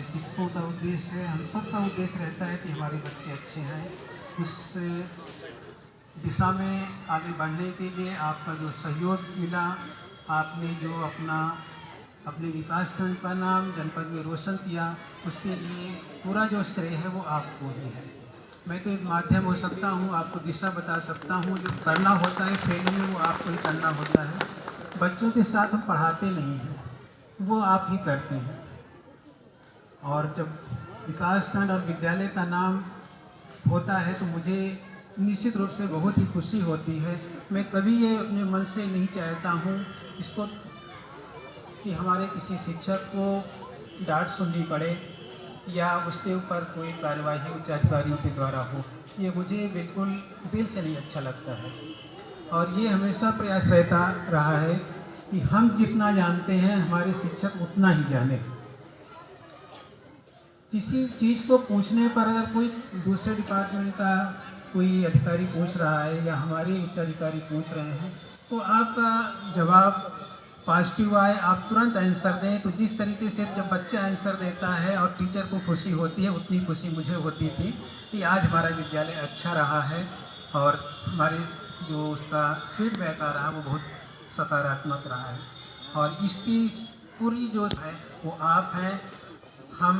हमारे शिक्षकों का उद्देश्य, हम सब का उद्देश्य रहता है कि हमारे बच्चे अच्छे हैं। उस दिशा में आगे बढ़ने के लिए आपका जो सहयोग मिला, आपने जो अपने विकास खंड का नाम जनपद में रोशन किया, उसके लिए पूरा जो श्रेय है वो आपको ही है। मैं तो एक माध्यम हो सकता हूँ, आपको दिशा बता सकता हूँ। जो करना होता है फील्ड में वो आपको ही करना होता है। बच्चों के साथ हम पढ़ाते नहीं हैं, वो आप ही करते हैं। और जब विकासखंड और विद्यालय का नाम होता है तो मुझे निश्चित रूप से बहुत ही खुशी होती है। मैं कभी ये अपने मन से नहीं चाहता हूँ इसको कि हमारे किसी शिक्षक को डांट सुननी पड़े या उसके ऊपर कोई कार्यवाही उच्च अधिकारियों के द्वारा हो। ये मुझे बिल्कुल दिल से नहीं अच्छा लगता है। और ये हमेशा प्रयास रहता रहा है कि हम जितना जानते हैं हमारे शिक्षक उतना ही जाने। किसी चीज़ को पूछने पर अगर कोई दूसरे डिपार्टमेंट का कोई अधिकारी पूछ रहा है या हमारे उच्च अधिकारी पूछ रहे हैं तो आपका जवाब पॉजिटिव आए, आप तुरंत आंसर दें। तो जिस तरीके से जब बच्चा आंसर देता है और टीचर को खुशी होती है, उतनी खुशी मुझे होती थी कि आज हमारा विद्यालय अच्छा रहा है और हमारे जो उसका फीडबैक आ रहा है वो बहुत सकारात्मक रहा है। और इसकी पूरी जो है वो आप हैं। हम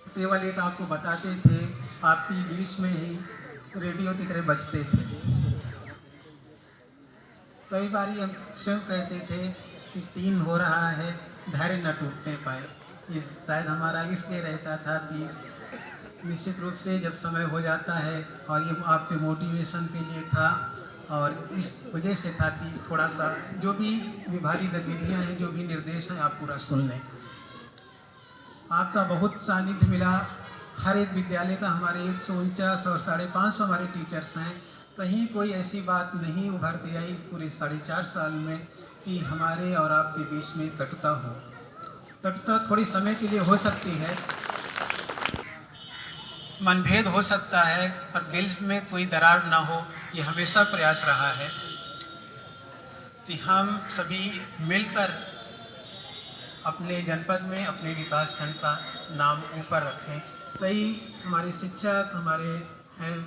केवल एक आपको बताते थे, आपकी बीच में ही रेडियो की तरह बजते थे। कई बार हम स्वयं कहते थे कि 3 हो रहा है, धैर्य न टूटने पाए। ये शायद हमारा इसलिए रहता था कि निश्चित रूप से जब समय हो जाता है, और ये आपके मोटिवेशन के लिए था और इस वजह से था कि थोड़ा सा जो भी विभागीय गतिविधियाँ हैं, जो भी निर्देश हैं, आप पूरा सुन लें। आपका बहुत सानिध्य मिला। हर एक विद्यालय का हमारे 149 और 550 हमारे टीचर्स हैं। कहीं कोई ऐसी बात नहीं उभर के आई पूरे 4.5 साल में कि हमारे और आपके बीच में कटुता हो। कटुता थोड़ी समय के लिए हो सकती है, मनभेद हो सकता है, पर दिल में कोई दरार ना हो, ये हमेशा प्रयास रहा है कि हम सभी मिलकर अपने जनपद में अपने विकास खंड का नाम ऊपर रखें। कई हमारे शिक्षक हमारे हैं,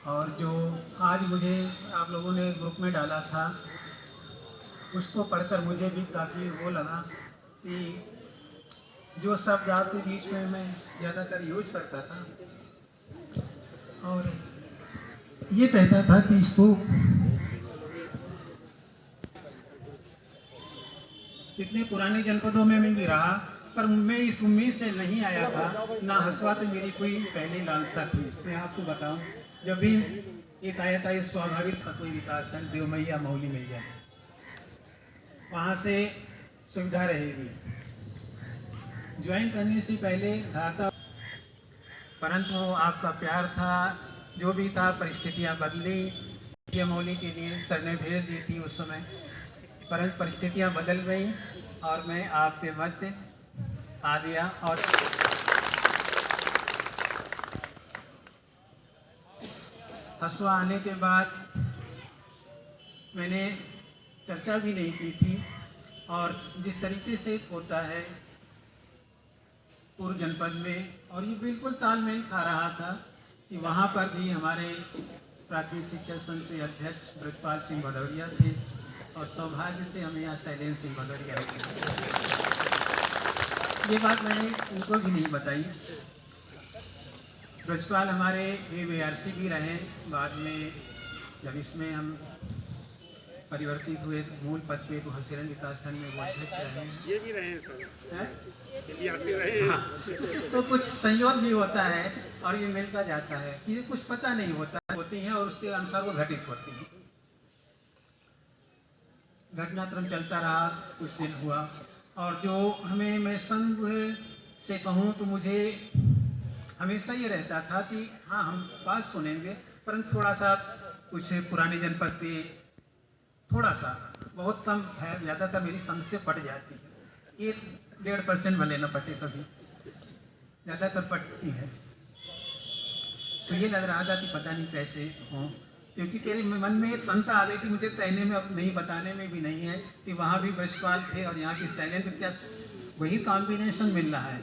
और जो आज मुझे आप लोगों ने ग्रुप में डाला था उसको पढ़कर मुझे भी काफ़ी वो लगा कि जो शब्द आपके बीच में मैं ज़्यादातर यूज़ करता था और ये कहता था कि इसको इतने पुराने जनपदों में मैं भी रहा, पर मैं इस उम्मीद से नहीं आया था, ना हंसवा तो मेरी कोई पहली लालसा थी। मैं आपको बताऊं, जब भी एक आया था, ये स्वाभाविक था कोई विकास खंड देवमैया मौली मिल जाए, वहाँ से सुविधा रहेगी। ज्वाइन करने से पहले था, परंतु आपका प्यार था, जो भी था, परिस्थितियाँ बदली। ये मौली के लिए सर ने भेज दी थी उस समय, परंतु परिस्थितियाँ बदल गई और मैं आपके मध्य आ गया। और हंसुआ आने के बाद मैंने चर्चा भी नहीं की थी, और जिस तरीके से होता है पूर्व जनपद में, और ये बिल्कुल तालमेल खा रहा था कि वहाँ पर भी हमारे प्राथमिक शिक्षा संघ के अध्यक्ष ब्रजपाल सिंह भदौरिया थे, और सौभाग्य से हमें यहाँ शैलेंद्र सिंह भदौरिया थे। ये बात मैंने उनको भी नहीं बताई। ब्रजपाल हमारे AVRC भी रहे, बाद में जब इसमें हम परिवर्तित हुए मूल पद पे तो हसीरन विकास खंड में वो अध्यक्ष रहे। ये भी रहे सर, हाँ, तो कुछ संयोग भी होता है और ये मिलता जाता है, ये कुछ पता नहीं होता होती हैं और उसके अनुसार वो घटित होती हैं। घटनाक्रम चलता रहा, कुछ दिन हुआ, और जो हमें, मैं संघ से कहूँ तो मुझे हमेशा ये रहता था कि हाँ हम बात सुनेंगे, परंतु थोड़ा सा कुछ पुराने जनपद पे थोड़ा सा, बहुत कम है, ज़्यादातर मेरी संघ से पट जाती है। 1-1.5% भले न पटे, कभी ज़्यादातर पटती है। तो ये लग रहा था कि पता नहीं कैसे हों, क्योंकि तेरे मन में एक शंका आ गई थी, मुझे कहने में अब नहीं, बताने में भी नहीं है कि वहाँ भी ब्रजपाल थे और यहाँ की शैलेंद्र क्या वही कॉम्बिनेशन मिल रहा है।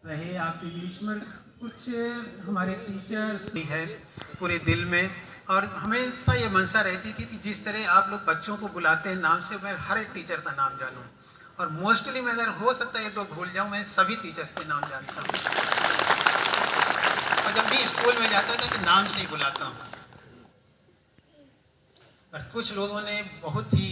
रहे आपके बीच में कुछ हमारे टीचर्स है पूरे दिल में, और हमेशा ये मनसा रहती थी कि जिस तरह आप लोग बच्चों को बुलाते हैं नाम से, मैं हर एक टीचर का नाम जानूं। और मोस्टली मैं अगर हो सकता है तो भूल जाऊं, मैं सभी टीचर्स के नाम जानता हूं। और जब भी स्कूल में जाता था तो नाम से ही बुलाता हूं। पर कुछ लोगों ने बहुत ही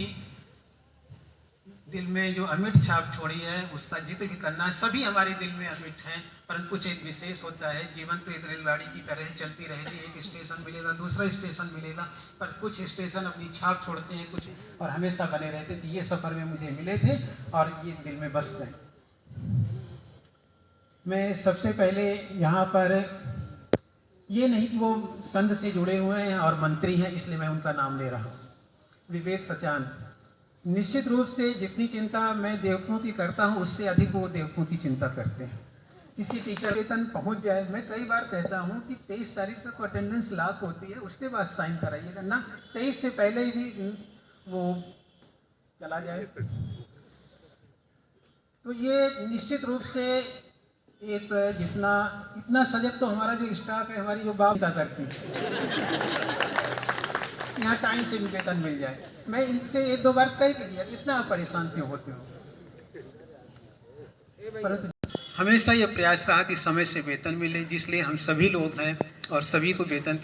दिल में जो अमिट छाप छोड़ी है, उसका जिक्र भी करना है। सभी हमारे दिल में अमिट हैं, परंतु कुछ एक विशेष होता है। जीवन तो एक रेलगाड़ी की तरह चलती रहेगी, एक स्टेशन मिलेगा, दूसरा स्टेशन मिलेगा, पर कुछ स्टेशन अपनी छाप छोड़ते हैं, कुछ और हमेशा बने रहते थे। ये सफ़र में मुझे मिले थे और ये दिल में बस गए। मैं सबसे पहले यहाँ पर ये नहीं कि वो संत से जुड़े हुए हैं और मंत्री हैं इसलिए मैं उनका नाम ले रहा हूँ। विवेक सचान, निश्चित रूप से जितनी चिंता मैं देवकों की करता हूँ उससे अधिक वो देवकों की चिंता करते हैं। किसी टीचर वेतन पहुँच जाए, मैं कई बार कहता हूँ कि 23 तारीख तक अटेंडेंस लाख होती है, उसके बाद साइन कराइएगा ना, 23 से पहले ही भी वो चला जाए। तो ये निश्चित रूप से एक इतना सजग तो हमारा जो स्टाफ है, हमारी जो बात करती है यहाँ टाइम से भी वेतन मिल जाए। मैं इनसे 1-2 बार कह भी दिया, इतना परेशान क्यों होते हो। परंतु हमेशा ये प्रयास रहा कि समय से वेतन मिले, जिसलिए हम सभी लोग हैं और सभी को वेतन